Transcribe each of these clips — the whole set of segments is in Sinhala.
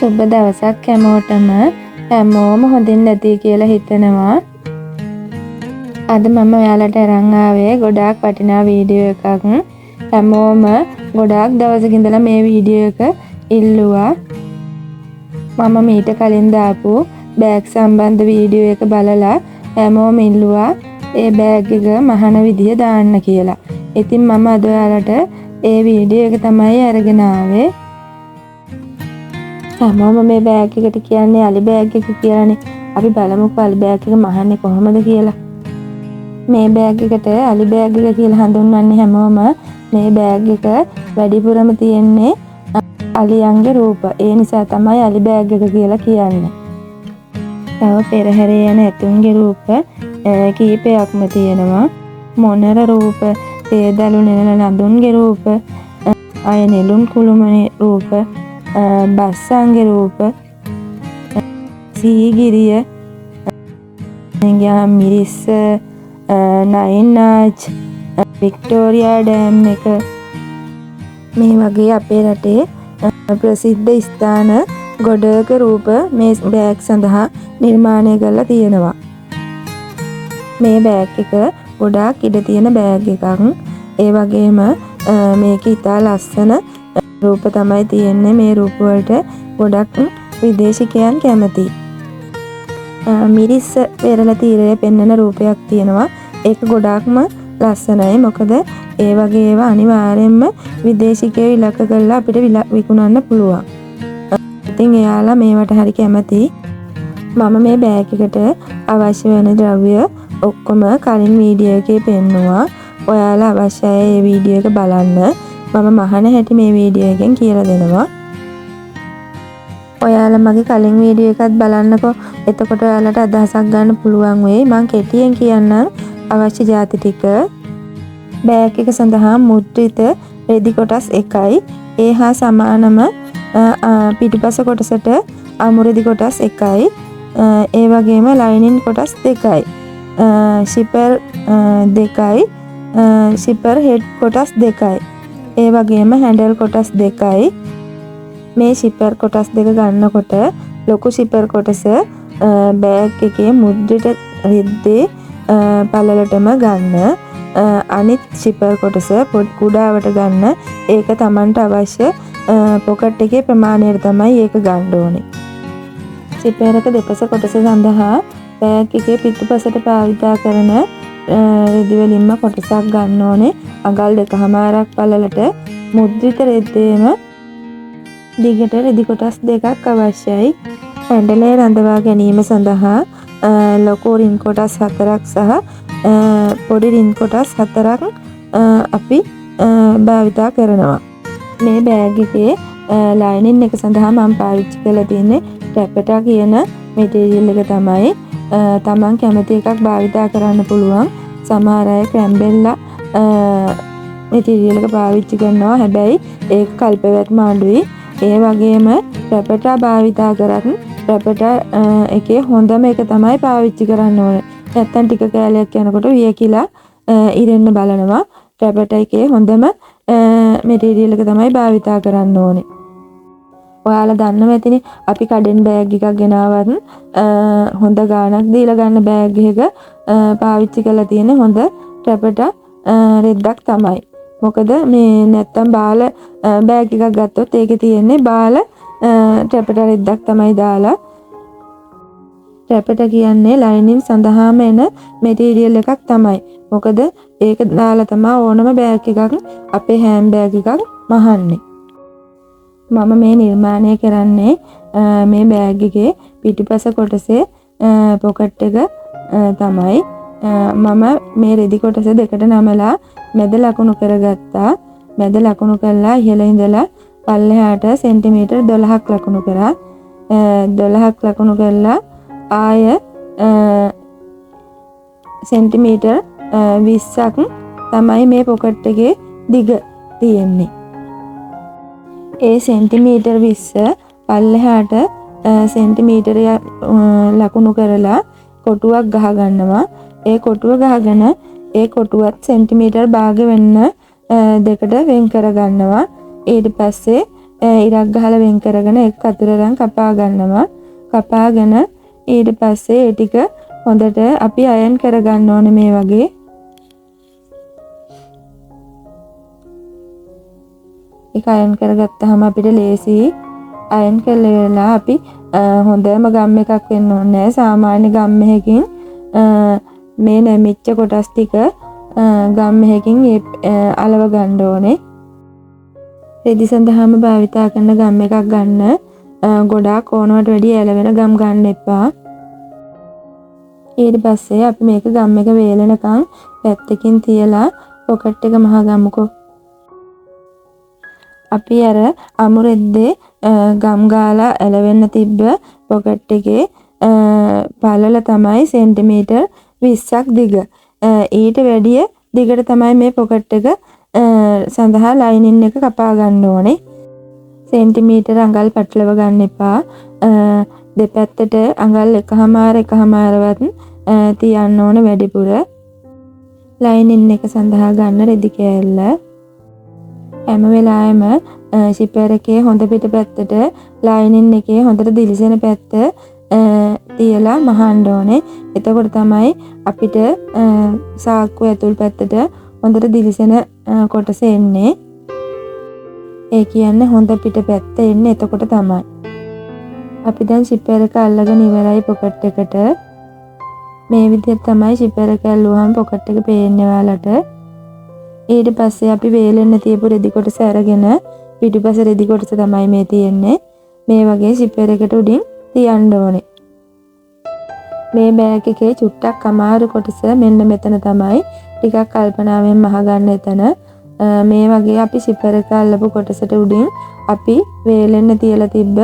සුබ දවසක් හැමෝටම. හැමෝම හොඳින් නැති කියලා හිතනවා. අද මම ඔයාලට අරන් ආවේ ගොඩාක් වටිනා වීඩියෝ එකක්. හැමෝම ගොඩාක් දවසක ඉඳලා මේ වීඩියෝ එක ඉල්ලුවා. මම මීට කලින් දාපු බෑග් සම්බන්ධ වීඩියෝ එක බලලා හැමෝම ඉල්ලුවා ඒ බෑග් එක මහන විදිය දාන්න කියලා. ඉතින් මම අද ඔයාලට ඒ වීඩියෝ එක තමයි අරගෙන ආවේ. හැමෝම මේ බෑග් එකට කියන්නේ අලි බෑග් එක කියලානේ. අපි බලමුකෝ අලි බෑග් එක මහන්නේ කොහොමද කියලා. මේ බෑග් එකට අලි බෑග් එක කියලා හඳුන්වන්නේ හැමෝම මේ බෑග් එක වැඩිපුරම තියෙන්නේ අලියන්ගේ රූප. ඒ නිසා තමයි අලි බෑග් එක කියලා කියන්නේ. තව පෙරහැරේ යන ඇතුන්ගේ රූප කීපයක්ම තියෙනවා. මොනර රූප, තේදලු නෙලන නඳුන්ගේ රූප, අය නෙළුම් කුළුමනේ රූප, බස්සන්ගේ රූප, සීගිරිය, මිරිස්ස, නයින්නාච්, වික්ටෝරියා ඩෑම් එක මේ වගේ අපේ රටේ ප්‍රසිද්ධ ස්ථාන ගොඩක රූප මේ බෑග් සඳහා නිර්මාණය කරලා තියෙනවා. මේ බෑග් එක ගොඩාක් ඉඩ තියෙන බෑග් එකක්. ඒ වගේම මේක ඉතා ලස්සන රූප තමයි තියෙන්නේ. මේ රූප වලට ගොඩක් විදේශිකයන් කැමතියි. මිරිස්ස පෙරළ තීරය පෙන්වන රූපයක් තියෙනවා. ඒක ගොඩාක්ම ලස්සනයි. මොකද ඒ වගේ ඒවා අනිවාර්යයෙන්ම විදේශිකයෝ ඉලක්ක කරලා අපිට විකුණන්න පුළුවන්. ඉතින් එයාලා මේවට හරි කැමතියි. මම මේ බෑග් එකට අවශ්‍ය වෙන ද්‍රව්‍ය ඔක්කොම කලින් වීඩියෝ එකේ පෙන්නුවා. ඔයාලා අවශ්‍යයි මේ වීඩියෝ එක බලන්න. මම මහන හැටි මේ වීඩියෝ එකෙන් කියලා දෙනවා. ඔයාලා මගේ කලින් වීඩියෝ එකත් බලන්නකෝ. එතකොට ඔයාලට අදහසක් ගන්න පුළුවන් වෙයි. මම කෙටියෙන් කියන්නම් අවශ්‍ය ಜಾති ටික. බෑග් එක සඳහා මුද්‍රිත රෙදි කොටස් 1යි. ඒ හා සමානම පිටිපස කොටසට අමුරෙදි කොටස් 1යි. ඒ වගේම ලයිනින් කොටස් 2යි. ෂිපර් 2යි. ෂිපර් හෙඩ් කොටස් 2යි. ඒ වගේම හැන්ඩල් කොටස් 2යි. මේ ෂිපර් කොටස් දෙක ගන්නකොට ලොකු ෂිපර් කොටස බෑග් එකේ මුද්‍රිත රෙද්දේ පළලටම ගන්න. අනිත් ෂිපර් කොටස කුඩාවට ගන්න. ඒක Tamanට අවශ්‍ය පොකට් එකේ ප්‍රමාණයට තමයි ඒක ගන්න ඕනේ. ෂිපර් එක දෙපස කොටස සඳහා බෑග් එකේ පිටුපසට භාවිතා කරන රෙදි වලින්ම කොටසක් ගන්න ඕනේ. අඟල් 2කමාරක් පළලට මුද්‍රිත රෙද්දේම දිගට රෙදි කොටස් 2ක් අවශ්‍යයි. හැන්ඩලය රඳවා ගැනීම සඳහා ලොකු රින් කොටස් 4ක් සහ පොඩි රින් කොටස් 4ක් අපි භාවිතා කරනවා. මේ බෑග් එකේ ලයිනින් එක සඳහා මම පාවිච්චි කරලා තියෙන්නේ ටැපටා කියන මැටීරියල් එක තමයි. තමන් කැමති එකක් භාවිතා කරන්න පුළුවන්. සමහර අය ක්‍රැම්බෙල්ලා මැටීරියල් එක පාවිච්චි කරනවා. හැබැයි ඒක කල්පවැටම අඩුයි. ඒ වගේම ටැපටා භාවිතා කරත් ටැපටා එකේ හොඳම එක තමයි පාවිච්චි කරන්න ඕනේ. නැත්තම් ටික කෑලියක් යනකොට වියකිලා ඉරෙන්න බලනවා. ටැපටා එකේ හොඳම මැටීරියල් එක තමයි භාවිතා කරන්න ඕනේ. ඔයාලා දන්නව ඇතිනේ අපි කඩෙන් බෑග් එකක් ගෙනාවත් හොඳ ගාණක් දීලා ගන්න බෑග් එක පාවිච්චි කරලා තියෙන හොඳ ටැපටා රෙද්දක් තමයි. මොකද මේ නැත්තම් බාල බෑග් එකක් ගත්තොත් ඒකේ තියෙන්නේ බාල ටැපටා රෙද්දක් තමයි දාලා. ටැපටා කියන්නේ ලයිනින් සඳහාම එන මැටීරියල් එකක් තමයි. මොකද ඒක දාලා තමයි ඕනම බෑග් එකක් අපේ හෑන්ඩ් බෑග් එකක් මහන්නේ. මම මේ නිර්මාණය කරන්නේ මේ බෑග් එකේ පිටිපස කොටසේ පොකට් එක තමයි. මම මේ රෙදි කොටස දෙකට නමලා මැද ලකුණු කරගත්තා. මැද ලකුණු කළා ඉහළ ඉඳලා පල්ලෙහාට සෙන්ටිමීටර් 12ක් ලකුණු කරා. 12ක් ලකුණු කළා ආය සෙන්ටිමීටර් 20ක් තමයි මේ පොකට් එකේ දිග තියෙන්නේ. ඒ සෙන්ටිමීටර් 20 පල්ලෙහාට සෙන්ටිමීටරය ලකුණු කරලා කොටුවක් ගහ ගන්නවා. ඒ කොටුව ගහගෙන ඒ කොටුවත් සෙන්ටිමීටර් භාග වෙන්න දෙකට වෙන් කර ගන්නවා. ඊට පස්සේ ඉරක් ගහලා වෙන් කරගෙන එක කතරම් කපා ගන්නවා. කපාගෙන ඊට පස්සේ ඒ ටික හොඳට අපි අයන් කරගන්න ඕනේ මේ වගේ. ඒක අයන් කරගත්තාම අපිට ලේසි. අයන් කළා අපි හොඳම ගම් එකක් වෙන්න ඕනේ. සාමාන්‍ය ගම් එකකින් මේ නැමිච්ච කොටස් ටික ගම් එකකින් අලව ගන්න ඕනේ. රෙදි සඳහාම භාවිතා කරන ගම් එකක් ගන්න. ගොඩාක් ඕනවට වැඩිය ඇලවෙන ගම් ගන්න එපා. ඊට පස්සේ අපි මේක ගම් එක වේලනකම් පැත්තකින් තියලා පොකට් එක මහා ගමුකෝ. අපි අර අමුරෙද්දේ ගම් ගාලා ඇලවෙන්න තිබ්බ පොකට් එකේ පළල තමයි සෙන්ටිමීටර් 20ක් දිග. ඊට වැඩිය දිගට තමයි මේ පොකට් එක සඳහා ලයිනින් එක කපා ගන්න ඕනේ. සෙන්ටිමීටර අඟල් පැටලව ගන්න එපා. දෙපැත්තට අඟල් එකහමාරවත් තියන්න ඕන වැඩිපුර. ලයිනින් එක සඳහා ගන්න රෙදි කෑල්ල හැම වෙලාවෙම සිපර් එකේ හොඳ පිට පැත්තට ලයිනින් එකේ හොඳට දිලිසෙන පැත්ත තියලා මහන්න ඕනේ. එතකොට තමයි අපිට සාක්කුව ඇතුල් පැත්තට හොඳට දිලිසෙන කොටස එන්නේ. ඒ කියන්නේ හොඳ පිට පැත්ත එන්නේ එතකොට තමයි. අපි දැන් සිපර් එක අල්ලගෙන ඉවරයි පොකට් එකට. මේ විදිහට තමයි සිපර් එක ඇල්ලුවාම පොකට් එක පේන්නේ ඔයාලට. ඊට පස්සේ අපි වේලෙන්න තියපු රෙදි කොටස අරගෙන පිටුපස රෙදි කොටස තමයි මේ තියෙන්නේ. මේ වගේ සිපර් එකට උඩින් තියන්න ඕනේ. මේ බෑග් එකේ චුට්ටක් අමාරු කොටස මෙන්න මෙතන තමයි. ටිකක් කල්පනාවෙන් මහගන්න එතන. මේ වගේ අපි සිපර් එක අල්ලපු කොටසට උඩින් අපි වේලෙන්න තියලා තිබ්බ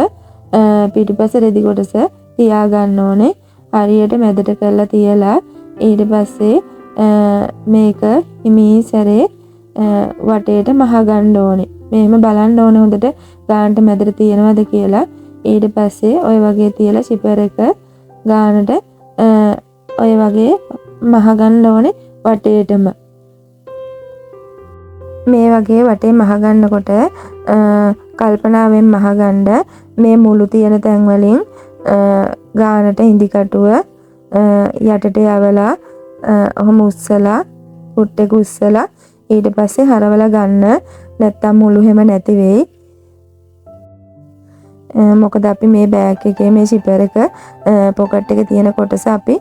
පිටුපස රෙදි කොටස තියා ගන්න ඕනේ. හරියට මැදට කරලා තියලා ඊට පස්සේ මේක හිමී සැරේ වටේට මහ ගන්න ඕනේ. මෙහෙම බලන්න ඕනේ හොඳට ගානට මැදට තියෙනවද කියලා. ඊට පස්සේ ඔය වගේ තියලා සිපර් එක ගානට ඔය වගේ මහ ගන්න ඕනේ වටේටම. මේ වගේ වටේ මහ ගන්නකොට කල්පනාවෙන් මහ ගන්න මේ මුළු තියෙන තැන් වලින් ගානට ඉඳි කටුව යටට යවලා ඔහොම උස්සලා පුට්ටෙක උස්සලා ඊට පස්සේ හරවලා ගන්න. නැත්තම් මුළු හැම නැති වෙයි. මොකද අපි මේ බෑග් එකේ මේ සිපර් එක පොකට් එකේ තියෙන කොටස අපි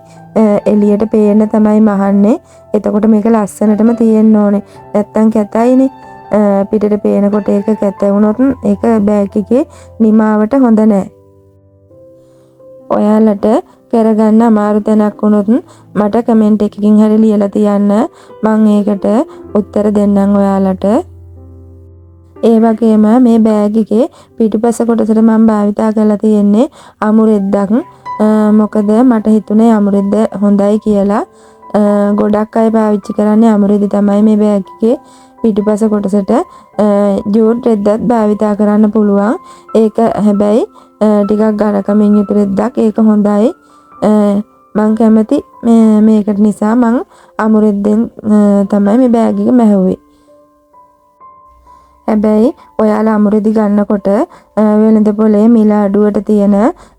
එළියට පේන්න තමයි මහන්නේ. එතකොට මේක ලස්සනටම තියෙන්න ඕනේ. නැත්තම් කැතයිනේ. පිටට පේනකොට ඒක කැත වුණොත් ඒක බෑග් එකේ නිමාවට හොඳ නැහැ. ඔයාලට කරගන්න අමාරු තැනක් වුණොත් මට කමෙන්ට් එකකින් හරි ලියලා තියන්න. මම ඒකට උත්තර දෙන්නම් ඔයාලට. ඒ වගේම මේ බෑග් එකේ පිටුපස කොටසට මම භාවිතා කරලා තියෙන්නේ අමුරෙද්දක්. මොකද මට හිතුනේ අමුරෙද්ද හොඳයි කියලා. ගොඩක් අය පාවිච්චි කරන්නේ අමුරෙද්ද තමයි මේ බෑග් එකේ පිටුපස කොටසට. ජූට් රෙද්දත් භාවිතා කරන්න පුළුවන්. ඒක හැබැයි ටිකක් ඝනකමින් යුතු රෙද්දක්. ඒක හොඳයි. මං කැමති මේකට නිසා මං අමුරෙද්දෙන් තමයි මේ බෑග් එක මැහුවේ. හැබැයි ඔයාලා අමුරෙදි ගන්නකොට වෙළඳ පොලේ මිල අඩුවට තියෙන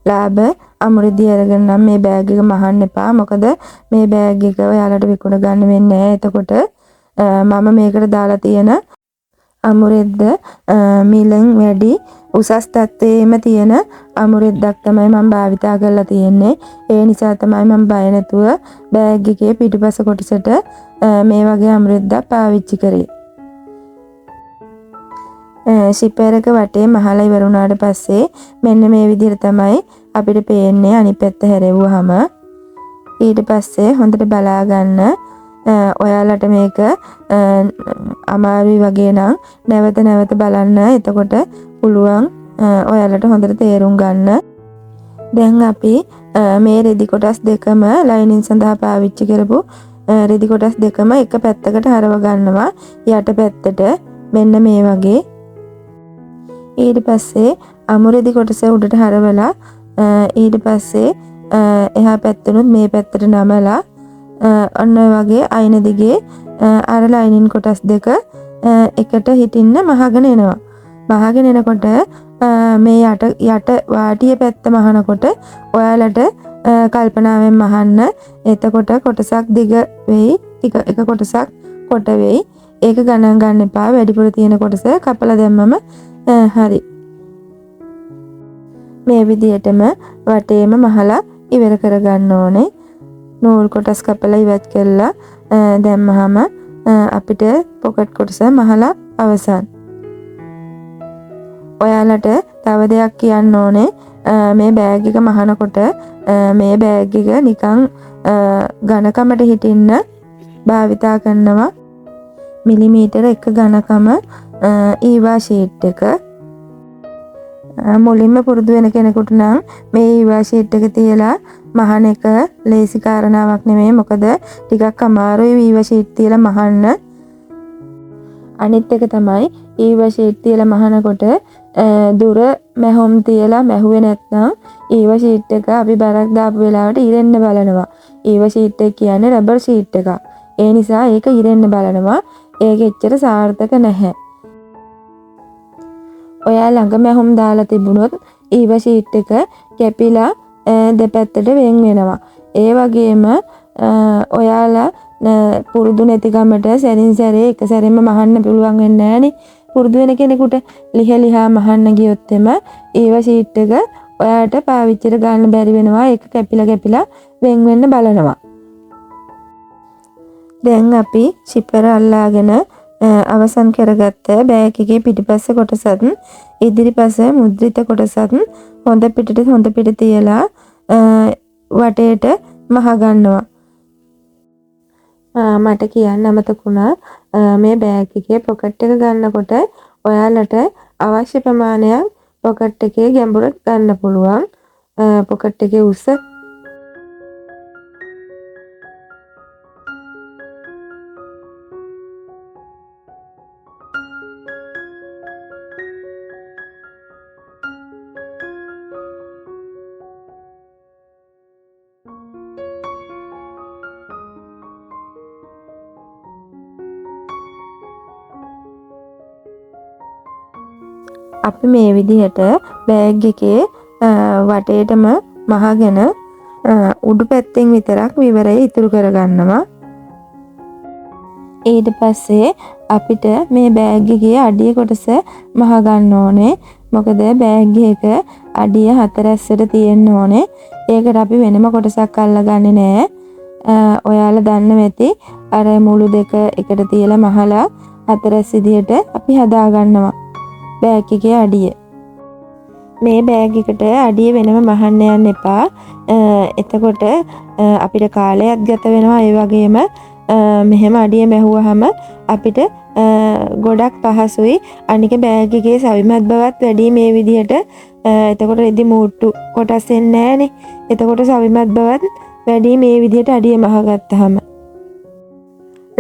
ලාභ අමුරෙදි අරගෙන නම් මේ බෑග් එක මහන්න එපා. මොකද මේ බෑග් එක ඔයාලට විකුණ ගන්න වෙන්නේ නැහැ. එතකොට මම මේකට දාලා තියෙන අමුරෙද්ද මිලෙන් වැඩි උසස් තත්ත්වයේම තියෙන අමුරෙද්දක් තමයි මම භාවිතා කරලා තියෙන්නේ. ඒ නිසා තමයි මම බය නැතුව බෑග් එකේ පිටුපස කොටසට මේ වගේ අමුරෙද්දක් පාවිච්චි කරේ. සිපර් එක වටේ මහලා ඉවර වුණාට පස්සේ මෙන්න මේ විදිහට තමයි අපිට පේන්නේ අනිත් පැත්ත හැරෙවුවාම. ඊට පස්සේ හොඳට බලා ගන්න. ඔයාලට මේක අමාරුයි වගේ නම් නැවත නැවත බලන්න. එතකොට පුළුවන් ඔයාලට හොඳට තේරුම් ගන්න. දැන් අපි මේ රෙදි කොටස් දෙකම ලයිනින් සඳහා පාවිච්චි කරපු රෙදි කොටස් දෙකම එක පැත්තකට හරව ගන්නවා. යට පැත්තට මෙන්න මේ වගේ. ඊට පස්සේ අමුරෙදි කොටස උඩට හරවලා ඊට පස්සේ එහා පැත්තෙනුත් මේ පැත්තට නමලා ඔන්න ඔය වගේ අයින දිගේ අර ලයිනින් කොටස් දෙක එකට හිටින්න මහගෙන එනවා. මහගෙන එනකොට මේ යට වාටිය පැත්ත මහනකොට ඔයාලට කල්පනාවෙන් මහන්න. එතකොට කොටසක් දිග වෙයි. එක කොටසක් කොට වෙයි. ඒක ගණන් ගන්න එපා. වැඩිපුර තියෙන කොටස කපලා දැම්මම හරි. මේ විදිහටම වටේම මහලා ඉවර කරගන්න ඕනේ. නූල් කොටස් කපලා ඉවත් කළා දැම්මහම අපිට පොකට් කොටස මහලා අවසන්. ඔයාලට තව දෙයක් කියන්න ඕනේ. මේ බෑග් එක මහනකොට මේ බෑග් එක නිකන් ඝනකමට හිටින්න භාවිතා කරනවා. මිලිමීටර 1 ඝනකම ඊවා ෂීට් එක. මුලින්ම පුරුදු වෙන කෙනෙකුට නම් මේ ඊවා ෂීට් එක තියලා මහන එක ලේසි කාරණාවක් නෙමෙයි. මොකද ටිකක් අමාරුයි ඊවා ෂීට් තියලා මහන්න. අනිත් එක තමයි ඊවා ෂීට් තියලා මහනකොට දුර මැහුම් තියලා මැහුවේ නැත්නම් ඊවා ෂීට් එක අපි බරක් දාපු වෙලාවට ඉරෙන්න බලනවා. ඊවා ෂීට් එක කියන්නේ රබර් ෂීට් එකක්. ඒ නිසා ඒක ඉරෙන්න බලනවා. ඒක එච්චර සාර්ථක නැහැ. ඔයා ළඟ මැහුම් දාලා තිබුණොත් ඊවා ෂීට් එක කැපිලා දෙපැත්තට වෙන් වෙනවා. ඒ වගේම ඔයාලා පුරුදු නැති ගමට සැරින් සැරේ එක සැරෙම මහන්න පුළුවන් වෙන්නේ නැහනේ. පුරුදු වෙන කෙනෙකුට ලිහා මහන්න ගියොත් එම ඊවා ෂීට් එක ඔයාට පාවිච්චියට ගන්න බැරි වෙනවා. ඒක කැපිලා වෙන් වෙන්න බලනවා. දැන් අපි සිපර අල්ලාගෙන අවසන් කරගත්ත බෑග් එකේ පිටිපස්ස කොටසත් ඉදිරිපස මුද්‍රිත කොටසත් හොඳ පිට තියලා වටේට මහ ගන්නවා. මට කියන්න අමතක වුණා මේ බෑග් එකේ පොකට් එක ගන්නකොට ඔයාලට අවශ්‍ය ප්‍රමාණයක් පොකට් එකේ ගැඹුර ගන්න පුළුවන්. පොකට් එකේ උස අපි මේ විදිහට බෑග් එකේ වටේටම මහගෙන උඩු පැත්තෙන් විතරක් විවරය ඉතුරු කරගන්නවා. ඊට පස්සේ අපිට මේ බෑග් එකේ අඩිය කොටස මහ ගන්න ඕනේ. මොකද බෑග් එක අඩිය 4 ඇස්සට තියෙන්න ඕනේ. ඒකට අපි වෙනම කොටසක් අල්ලගන්නේ නැහැ. ඔයාලා දන්න ඇති අර මුළු දෙක එකට තියලා මහලා 4 ඇස් විදියට අපි හදා ගන්නවා. බෑග් එකේ අඩිය. මේ බෑග් එකට අඩිය වෙනම මහන්න යන්න එපා. එතකොට අපිට කාලයක් ගත වෙනවා. ඒ වගේම මෙහෙම අඩිය මැහුවහම අපිට ගොඩක් පහසුයි. අනික බෑග් එකේ සවිමත් බවත් වැඩි මේ විදිහට. එතකොට රෙදි මූට්ටු කොටස් එන්නේ නැහනේ. එතකොට සවිමත් බවත් වැඩි මේ විදිහට අඩිය මහගත්තාම.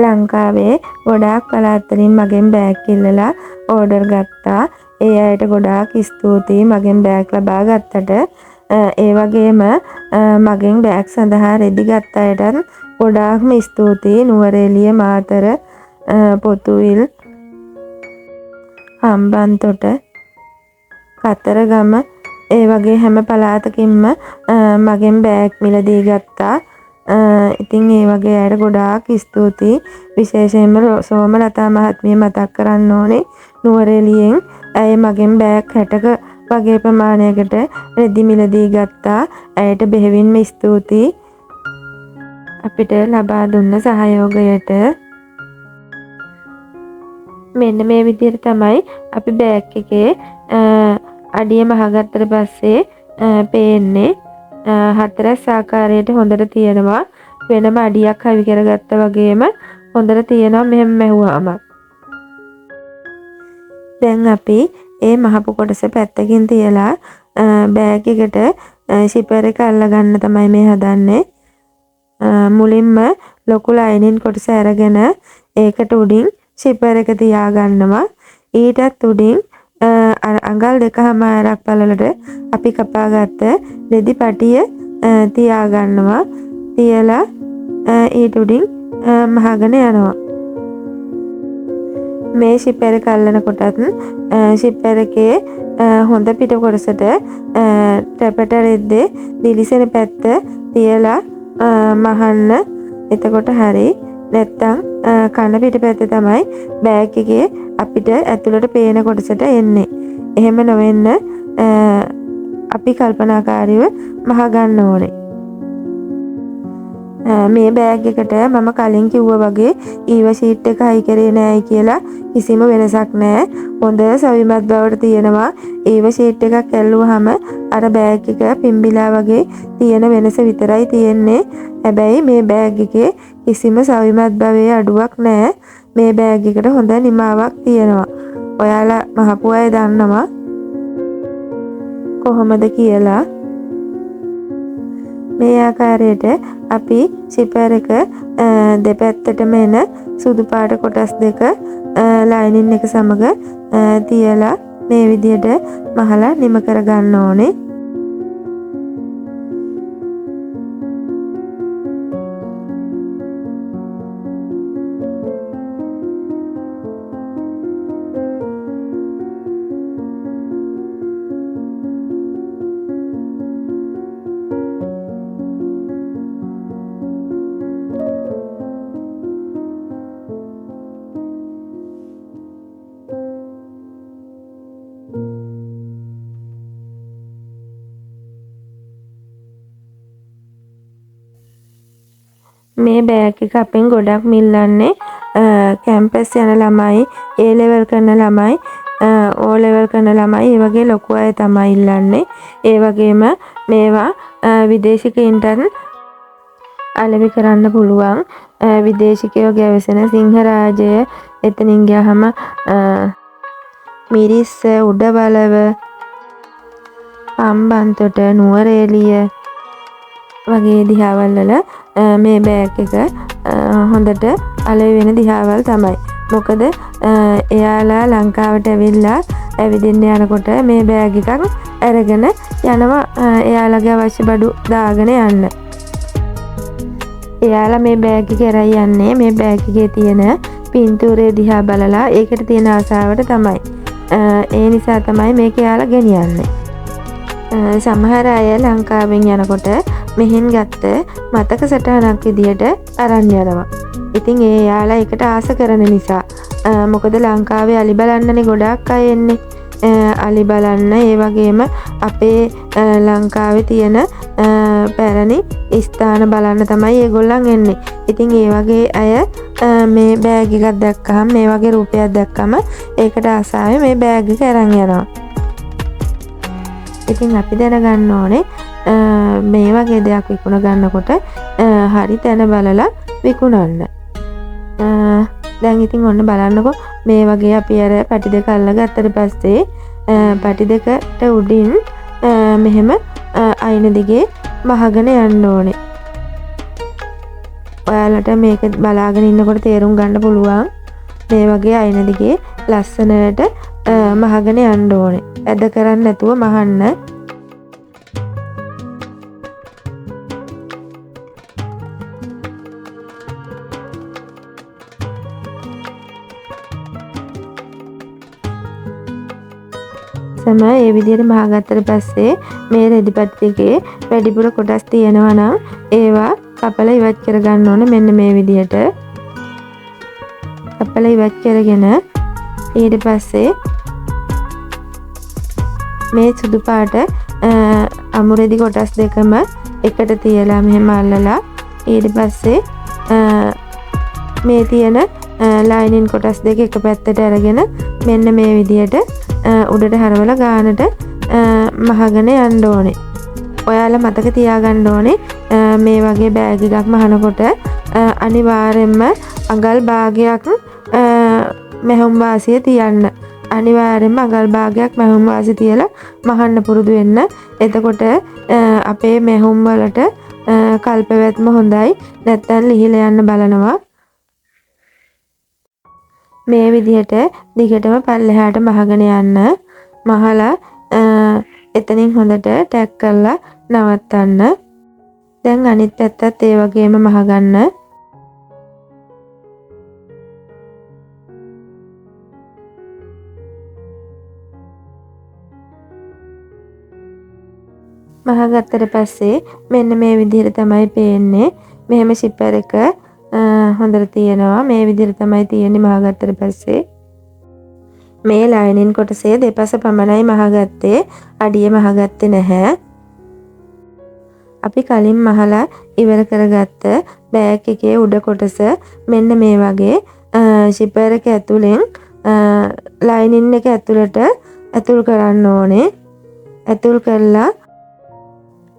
ලංකාවේ ගොඩාක් පළාත් වලින් මගෙන් බෑග් ඉල්ලලා ඕඩර් ගත්තා. ඒ අයට ගොඩාක් ස්තුතියි මගෙන් බෑග් ලබා ගත්තට. ඒ වගේම මගෙන් බෑග් සඳහා රෙදි ගත්ත අයටත් ගොඩාක්ම ස්තුතියි. නුවරඑළිය, මාතර, පොතුවිල්, හම්බන්තොට, කතරගම ඒ වගේ හැම පළාතකින්ම මගෙන් බෑග් මිලදී ගත්තා. ඉතින් ඒ වගේ අයට ගොඩාක් ස්තුතියි. විශේෂයෙන්ම සෝමලතා මහත්මිය මතක් කරන්න ඕනේ. නුවරඑළියෙන් ඇය මගෙන් බෑග් 60ක වගේ ප්‍රමාණයකට රෙදි මිලදී ගත්තා. ඇයට බෙහෙවින්ම ස්තුතියි අපිට ලබා දුන්න සහයෝගයට. මෙන්න මේ විදිහට තමයි අපි බෑග් එකේ අඩිය මහගත්තට පස්සේ පේන්නේ. 4 ආකාරයට හොඳට තියෙනවා. වෙනම අඩියක් හවි කරගත්තා වගේම හොඳට තියෙනවා මෙහෙම මැහුවාම. දැන් අපි ඒ මහපු කොටස පැත්තකින් තියලා බෑග් එකට සිපර් එක අල්ලගන්න තමයි මේ හදන්නේ. මුලින්ම ලොකු ලයිනින් කොටස අරගෙන ඒකට උඩින් සිපර් එක තියා ගන්නවා. ඊටත් උඩින් අඟල් 2.5ක් පළලට අපි කපාගත්ත රෙදි පටිය තියා ගන්නවා. තියලා ඊට උඩින් මහගෙන යනවා. මේ ෂිප් එක අල්ලනකොටත් ෂිප් එකේ හොඳ පිට කොටසට ටැපට රෙද්දේ දිලිසෙන පැත්ත තියලා මහන්න. එතකොට හරි. නැත්තම් කන පිට පැත්ත තමයි බෑග් එකේ අපිට ඇතුළට පේන කොටසට එන්නේ. එහෙම නොවෙන්න අපි කල්පනාකාරීව මහ ගන්න ඕනේ. මේ බෑග් එකට මම කලින් කිව්වා වගේ ඊව ෂීට් එක හයි කරේ නෑයි කියලා කිසිම වෙනසක් නෑ. හොඳ සවිමත් බවට තියෙනවා. ඊව ෂීට් එකක් ඇල්ලුවාම අර බෑග් එක පිම්බිලා වගේ තියෙන වෙනස විතරයි තියෙන්නේ. හැබැයි මේ බෑග් එකේ කිසිම සවිමත් භාවයේ අඩුවක් නෑ. මේ බෑග් එකට හොඳ නිමාවක් තියෙනවා. ඔයාලා මහපු අය දන්නවා කොහොමද කියලා. මේ ආකාරයට අපි සිපර් එක දෙපැත්තටම එන සුදු පාට කොටස් දෙක ලයිනින් එක සමග තියලා මේ විදියට මහලා නිම කර ගන්න ඕනේ. මේ බෑග් එක අපෙන් ගොඩක් මිල්ලන්නේ කැම්පස් යන ළමයි, A level කරන ළමයි, O level කරන ළමයි, ඒ වගේ ලොකු අය තමයි ඉල්ලන්නේ. ඒ වගේම මේවා විදේශිකයින්ට අලෙවි කරන්න පුළුවන්. විදේශිකයෝ ගැවසෙන සිංහරාජය, එතනින් ගියාම මිරිස්ස, උඩවලව, හම්බන්තොට, නුවරඑළිය වගේ දිහාවල් වල මේ බෑග් එක හොඳට අලෙවි වෙන දිහාවල් තමයි. මොකද එයාලා ලංකාවට ඇවිල්ලා ඇවිදින්න යනකොට මේ බෑග් එකක් අරගෙන යනවා එයාලගේ අවශ්‍ය බඩු දාගෙන යන්න. එයාලා මේ බෑග් එක අරයි යන්නේ මේ බෑග් එකේ තියෙන පින්තූරය දිහා බලලා ඒකට තියෙන ආසාවට තමයි. ඒ නිසා තමයි මේක එයාලා ගෙනියන්නේ. සමහර අය ලංකාවෙන් යනකොට මෙහෙන් ගත්ත මතක සටහනක් විදියට අරන් යනවා. ඉතින් ඒ යාලා එකට ආස කරන නිසා. මොකද ලංකාවේ අලි බලන්නනේ ගොඩාක් අය එන්නේ. අලි බලන්න, ඒ වගේම අපේ ලංකාවේ තියෙන පැරණි ස්ථාන බලන්න තමයි ඒගොල්ලන් එන්නේ. ඉතින් ඒ වගේ අය මේ බෑග් එකක් දැක්කහම, මේ වගේ රූපයක් දැක්කම ඒකට ආසාවෙන් මේ බෑග් එක අරන් යනවා. ඉතින් අපි දැනගන්න ඕනේ මේ වගේ දෙයක් විකුණ ගන්නකොට හරි තැන බලලා විකුණන්න. දැන් ඉතින් ඔන්න බලන්නකො මේ වගේ අපි අර පැටි දෙක අල්ලගත්තට පස්සේ පැටි දෙකට උඩින් මෙහෙම අයින දිගේ වහගෙන යන්න ඕනේ. ඔයාලට මේක බලාගෙන ඉන්නකොට තේරුම් ගන්න පුළුවන් මේ වගේ අයින දිගේ ලස්සනට මහගෙන යන්න ඕනේ. ඇද කරන්න නැතුව මහන්න. ඒ විදිහට මහගත්තට පස්සේ මේ රෙදි පැටි දෙකේ වැඩිපුර කොටස් තියෙනවා නම් ඒවා කපලා ඉවත් කරගන්න ඕනේ. මෙන්න මේ විදිහට කපලා ඉවත් කරගෙන ඊට පස්සේ මේ සුදු පාට අමුරෙදි කොටස් දෙකම එකට තියලා මෙහෙම අල්ලලා ඊට පස්සේ මේ තියෙන ලයිනින් කොටස් දෙක එක පැත්තට අරගෙන මෙන්න මේ විදිහට උඩට හරවලා ගානට මහගෙන යන්න ඕනේ. ඔයාලා මතක තියාගන්න ඕනේ මේ වගේ බෑග් එකක් මහනකොට අනිවාර්යෙන්ම අඟල් භාගයක් මැහුම් වාසිය තියන්න. අනිවාර්යෙන්ම අඟල් භාගයක් මැහුම් වාසිය තියලා මහන්න පුරුදු වෙන්න. එතකොට අපේ මැහුම් වලට කල්පවැත්ම හොඳයි. නැත්තම් ලිහිලා යන්න බලනවා. මේ විදිහට දිගටම පල්ලෙහාට මහගෙන යන්න. මහලා එතනින් හොඳට ටැග් කරලා නවත්තන්න. දැන් අනිත් පැත්තත් ඒ වගේම මහගන්න. මහගත්තට පස්සේ මෙන්න මේ විදිහට තමයි පේන්නේ. මෙහෙම සිපර් එක හොඳට තියෙනවා. මේ විදිහට තමයි තියෙන්නේ මහගත්තට පස්සේ. මේ ලයිනින් කොටසේ දෙපස පමණයි මහගත්තේ. අඩිය මහගත්තේ නැහැ. අපි කලින් මහලා ඉවර කරගත්ත බෑග් එකේ උඩ කොටස මෙන්න මේ වගේ සිපර් එක ඇතුලෙන් ලයිනින් එක ඇතුළට ඇතුල් කරන්න ඕනේ. ඇතුල් කරලා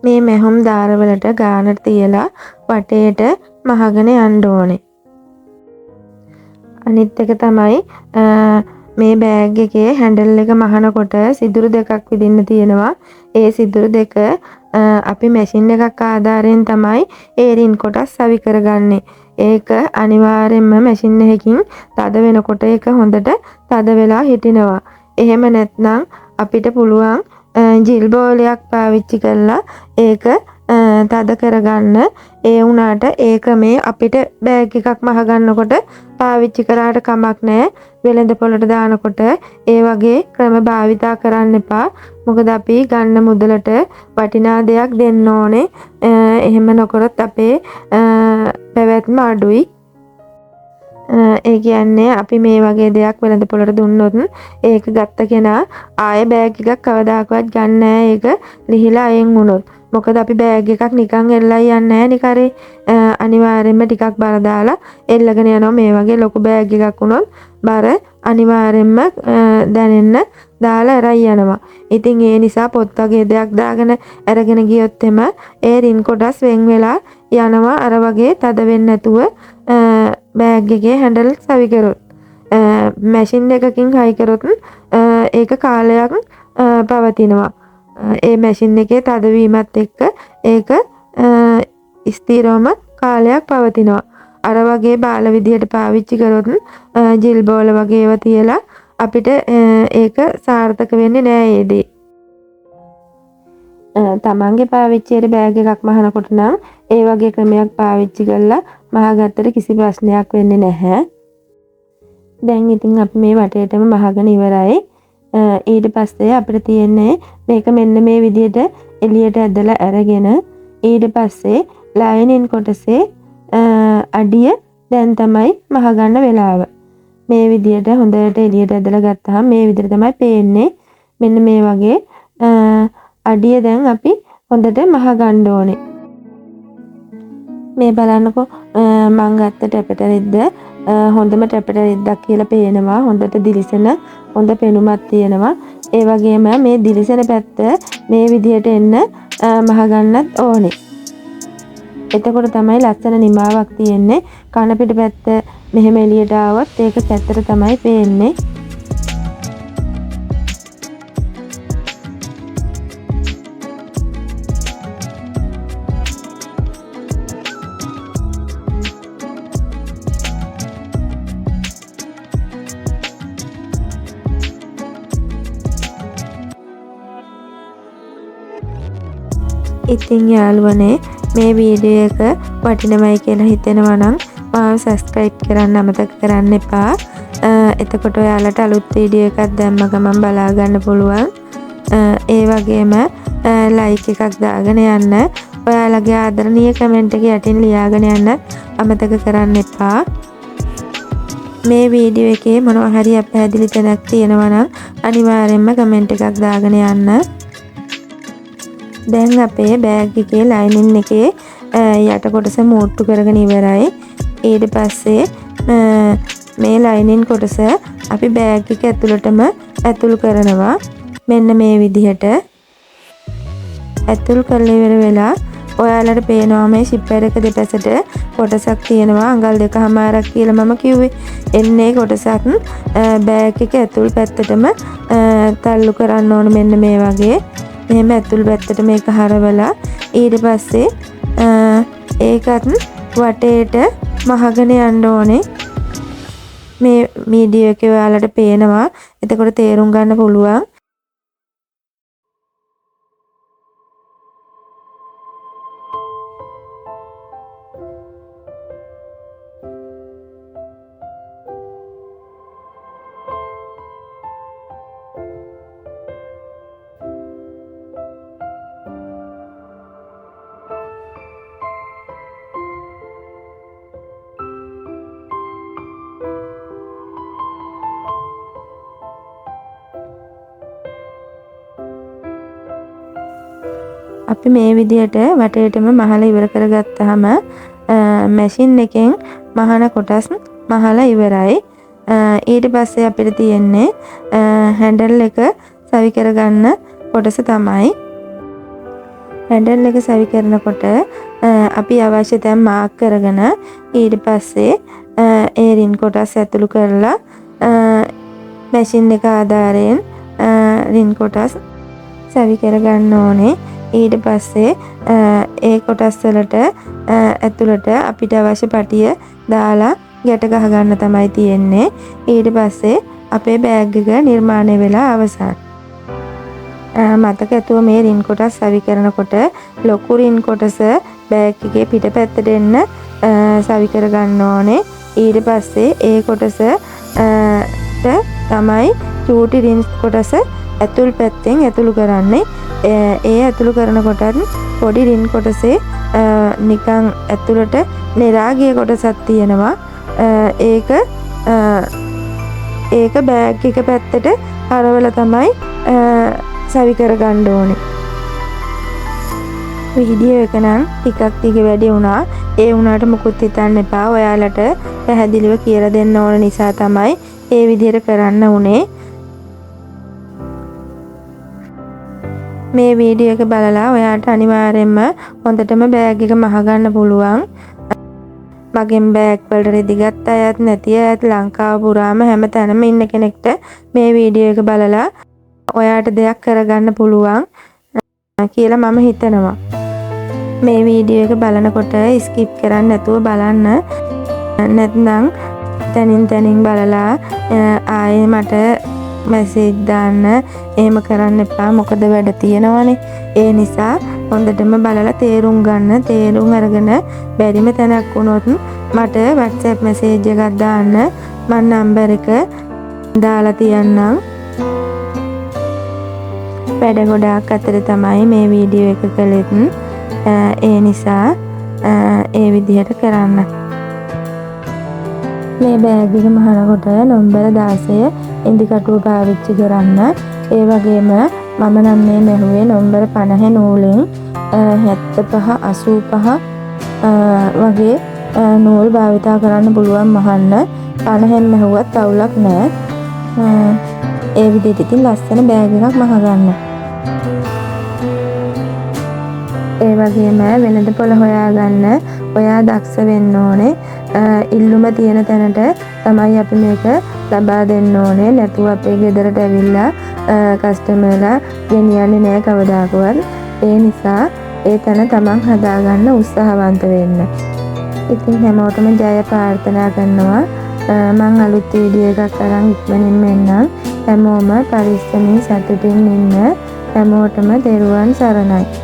මේ මැහුම් දාරවලට ගානට තියලා වටේට මහගෙන යන්න ඕනේ. අනිත් එක තමයි මේ බෑග් එකේ හැන්ඩල් එක මහනකොට සිදුරු දෙකක් විදින්න තියෙනවා. ඒ සිදුරු දෙක අපි මැෂින් එකක් ආධාරයෙන් තමයි ඒ රින් කොටස් සවි කරගන්නේ. ඒක අනිවාර්යෙන්ම මැෂින් එකකින් තද වෙනකොට ඒක හොඳට තද වෙලා හිටිනවා. එහෙම නැත්නම් අපිට පුළුවන් ජිල් බෝලයක් පාවිච්චි කරලා ඒක තද කරගන්න. ඒ වුණාට ඒක මේ අපිට බෑග් එකක් මහ ගන්නකොට පාවිච්චි කරාට කමක් නැහැ. වෙළඳ පොළට දානකොට ඒ වගේ ක්‍රම භාවිතා කරන්න එපා. මොකද අපි ගන්න මුදලට වටිනා දෙයක් දෙන්න ඕනේ. එහෙම නොකරොත් අපේ පැවැත්ම අඩුයි. ඒ කියන්නේ අපි මේ වගේ දෙයක් වෙළඳ පොළට දුන්නොත් ඒක ගත්ත කෙනා ආයේ බෑග් එකක් කවදාකවත් ගන්න නැහැ. ඒක ලිහිලා අයින් වුණොත්. මොකද අපි බෑග් එකක් නිකන් එල්ලලා යන්නේ නැහැ නේ කරේ. අනිවාර්යයෙන්ම ටිකක් බර දාලා එල්ලගෙන යනවා. මේ වගේ ලොකු බෑග් එකක් වුණොත් බර අනිවාර්යයෙන්ම දැනෙන්න දාලා අරයි යනවා. ඉතින් ඒ නිසා පොත් වගේ දෙයක් දාගෙන අරගෙන ගියොත් එම ඒ රින් කොටස් වෙන් වෙලා යනවා. අර වගේ තද වෙන්නේ නැතුව බෑග් එකේ හැන්ඩල් සවි කරොත්. මැෂින් එකකින් හයි කරොත් ඒක කාලයක් පවතිනවා. ඒ මැෂින් එකේ තදවීමත් එක්ක ඒක ස්ථිරවම කාලයක් පවතිනවා. අර වගේ බාල විදියට පාවිච්චි කරොත් ජිල් බෝල වගේ ඒවා තියලා අපිට ඒක සාර්ථක වෙන්නේ නෑ ඒදී. තමන්ගේ පාවිච්චියට බෑග් එකක් මහනකොට නම් ඒ වගේ ක්‍රමයක් පාවිච්චි කරලා මහගත්තට කිසි ප්‍රශ්නයක් වෙන්නේ නැහැ. දැන් ඉතින් අපි මේ වටේටම මහගෙන ඉවරයි. ඊට පස්සේ අපිට තියෙන්නේ මේක මෙන්න මේ විදිහට එළියට ඇදලා අරගෙන ඊට පස්සේ ලයිනින් කොටසේ අඩිය දැන් තමයි මහගන්න වෙලාව. මේ විදිහට හොඳට එළියට ඇදලා ගත්තාම මේ විදිහට තමයි පේන්නේ. මෙන්න මේ වගේ අඩිය දැන් අපි හොඳට මහගන්න ඕනේ. මේ බලන්නකෝ මං ගත්ත ටැපට රිද්ද හොඳම ටැපට රිද්දක් කියලා පේනවා. හොඳට දිලිසෙන හොඳ පෙනුමක් තියෙනවා. ඒ වගේම මේ දිලිසෙන පැත්ත මේ විදිහට එන්න මහගන්නත් ඕනේ. එතකොට තමයි ලස්සන නිමාවක් තියෙන්නේ. කන පිට පැත්ත මෙහෙම එළියට ආවොත් ඒක පැත්තට තමයි පේන්නේ. ඉතින් යාළුවනේ මේ වීඩියෝ එක වටිනවයි කියලා හිතෙනවා නම් මාව සබ්ස්ක්‍රයිබ් කරන්න අමතක කරන්න එපා. එතකොට ඔයාලට අලුත් වීඩියෝ එකක් දැම්ම ගමන් බලා ගන්න පුළුවන්. ඒ වගේම ලයික් එකක් දාගෙන යන්න. ඔයාලගේ ආදරණීය කමෙන්ට් එක යටින් ලියාගෙන යන්න අමතක කරන්න එපා. මේ වීඩියෝ එකේ මොනවා හරි අපහැදිලි තැනක් තියෙනවා නම් අනිවාර්යයෙන්ම කමෙන්ට් එකක් දාගෙන යන්න. දැන් අපේ බෑග් එකේ ලයිනින් එකේ යට කොටස මූට්ටු කරගෙන ඉවරයි. ඊට පස්සේ මේ ලයිනින් කොටස අපි බෑග් එක ඇතුළටම ඇතුල් කරනවා. මෙන්න මේ විදිහට ඇතුල් කරලා ඉවර වෙලා ඔයාලට පේනවා මේ සිපර් එක දෙපැසට කොටසක් තියෙනවා. අඟල් 2.5ක් කියලා මම කිව්වේ. එන්නේ කොටසක් බෑග් එක ඇතුල් පැත්තටම තල්ලු කරන්න ඕන මෙන්න මේ වගේ. මෙහෙම ඇතුල් පැත්තට මේක හරවලා ඊට පස්සේ ඒකත් වටේට මහගෙන යන්න ඕනේ. මේ වීඩියෝ එකේ ඔයාලට පේනවා. එතකොට තේරුම් ගන්න පුළුවන්. අපි මේ විදිහට වටේටම මහලා ඉවර කරගත්තාම මැෂින් එකෙන් මහන කොටස් මහලා ඉවරයි. ඊට පස්සේ අපිට තියෙන්නේ හැන්ඩල් එක සවි කරගන්න කොටස තමයි. හැන්ඩල් එක සවි කරනකොට අපි අවශ්‍ය තැන් මාක් කරගෙන ඊට පස්සේ ඒ රින් කොටස් ඇතුළු කරලා මැෂින් එක ආධාරයෙන් රින් කොටස් සවි කරගන්න ඕනේ. ඊට පස්සේ ඒ කොටස් වලට ඇතුළට අපිට අවශ්‍ය පටිය දාලා ගැට ගහ ගන්න තමයි තියෙන්නේ. ඊට පස්සේ අපේ බෑග් එක නිර්මාණය වෙලා අවසන්. මතක ඇතුව මේ රින් කොටස් සවි කරනකොට ලොකු රින් කොටස බෑග් එකේ පිටපැත්තට එන්න සවි කරගන්න ඕනේ. ඊට පස්සේ ඒ කොටසට තමයි චූටි රින් කොටස ඇතුල් පැත්තෙන් ඇතුළු කරන්නේ. ඒ ඇතුළු කරනකොටත් පොඩි රින් කොටසේ නිකන් ඇතුළට නිරාගිය කොටසක් තියෙනවා. ඒක බෑග් එක පැත්තට හරවලා තමයි සවි කරගන්න ඕනේ. වීඩියෝ එක නම් ටිකක් දිග වැඩි වුණා. ඒ වුණාට මුකුත් හිතන්න එපා. ඔයාලට පැහැදිලිව කියලා දෙන්න ඕන නිසා තමයි ඒ විදිහට කරන්න උනේ. මේ වීඩියෝ එක බලලා ඔයාට අනිවාර්යයෙන්ම හොඳටම බෑග් එක මහගන්න පුළුවන්. මගෙන් බෑග් වලට රෙදි ගත්ත අයත් නැති අයත් ලංකාව පුරාම හැම තැනම ඉන්න කෙනෙක්ට මේ වීඩියෝ එක බලලා ඔයාට දෙයක් කරගන්න පුළුවන් කියලා මම හිතනවා. මේ වීඩියෝ එක බලනකොට ස්කිප් කරන්න නැතුව බලන්න. නැත්නම් තනින් බලලා ආයේ මට මැසේජ් දාන්න එහෙම කරන්න එපා. මොකද වැඩ තියෙනවනේ. ඒ නිසා හොඳටම බලලා තේරුම් ගන්න. තේරුම් අරගෙන බැරිම තැනක් වුණොත් මට WhatsApp මැසේජ් එකක් දාන්න. මම නම්බර් එක දාලා තියන්නම්. වැඩ ගොඩාක් අතර තමයි මේ වීඩියෝ එක කළෙත්. ඒ නිසා ඒ විදිහට කරන්න. මේ බෑග් එක මහනකොට නම්බර 16 ඉන්දි කටුව පාවිච්චි කරන්න. ඒ වගේම මම නම් මේ මැහුවේ නම්බර 50 නූලෙන් 75 85 වගේ නූල් භාවිතා කරන්න පුළුවන් මහන්න. 50න් මැහුවත් අවුලක් නෑ. ඒ විදිහට ඉතින් ලස්සන බෑග් එකක් මහගන්න. ඒ වගේම වෙළඳ පොළ හොයාගන්න ඔයා දක්ෂ වෙන්න ඕනේ. ඉල්ලුම තියෙන තැනට තමයි අපි මේක ලබා දෙන්න ඕනේ. නැතුව අපේ ගෙදරට ඇවිල්ලා කස්ටමර්ලා ගෙනියන්නේ නැහැ කවදාකවත්. ඒ නිසා ඒ තැන තමන් හදාගන්න උත්සාහවන්ත වෙන්න. ඉතින් හැමෝටම ජය ප්‍රාර්ථනා කරනවා. මම අලුත් වීඩියෝ එකක් අරන් ඉක්මනින්ම එන්නම්. හැමෝම පරිස්සමින් සතුටින් ඉන්න. හැමෝටම තෙරුවන් සරණයි.